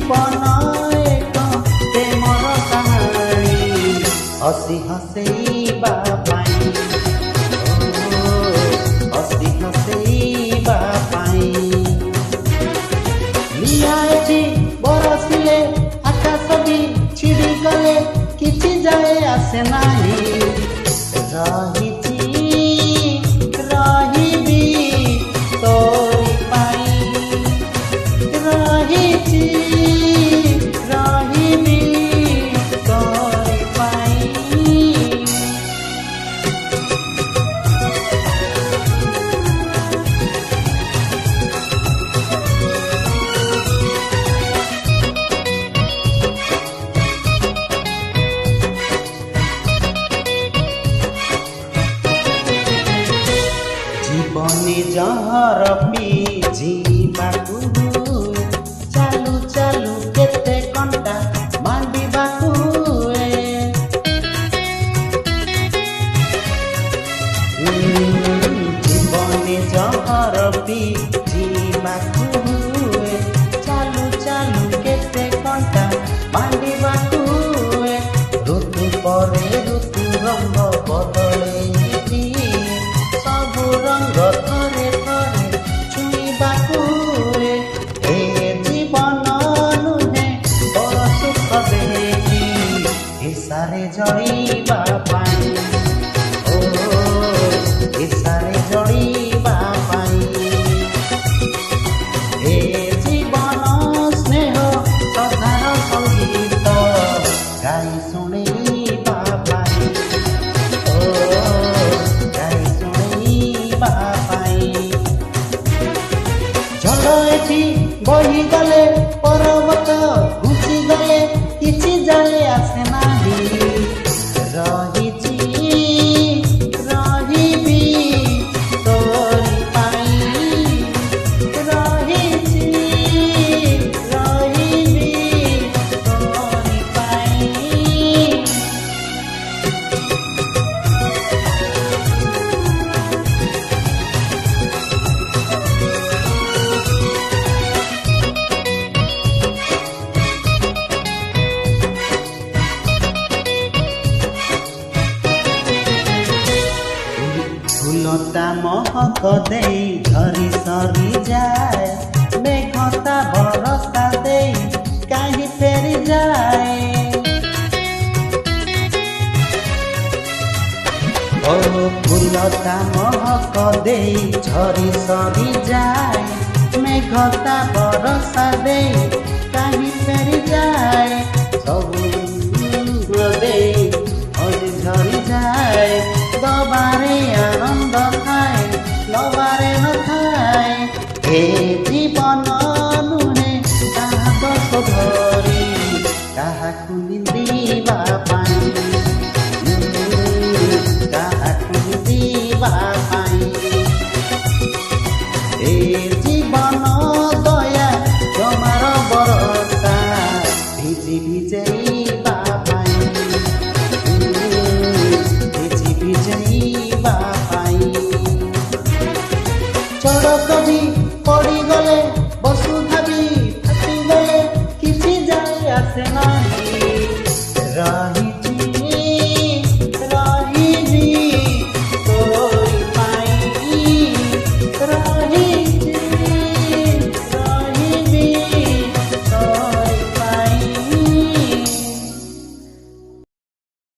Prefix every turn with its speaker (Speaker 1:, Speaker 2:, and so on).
Speaker 1: जीवन एक प्रेमर कहानी हसी हसैबा पाई हसी हसैबा पाई लियाएठी बरसिले आकाश भी छिड़ी गले किछि जाए आसे नाही रहिबी तोरी पाई रहिबी तोरी पाई जीवनी जहर पिजिबाकु चालू चालू केते कंटा मांडिबाकु जीवनी जहर पिजिबाकु चालू चालू केते कंटा मांडिबाकु ऋतु परे ऋतु रंग बदले रंग थरे थरे छुईबाकू ए जीवन नुहे बड़ सुख देगी हिसारे जड़ीबा पाई ओ हिसारे जड़ीबा पाई ए जीवन स्नेह सदार संगीत गाई शुणीबा पाई ओ एठी बही गले पर्वत घुची गले किछि जाए आसे नाही रहिबी तोरी पाई रहिबी तोरी पाई फूलता महक दे झरी सरी जाए मेघता बरसा दे कहीं फेरी जाए ओ फूलता महक दे झरी सरी जाए मेघता बरसा दे कहीं फेरी जाए सब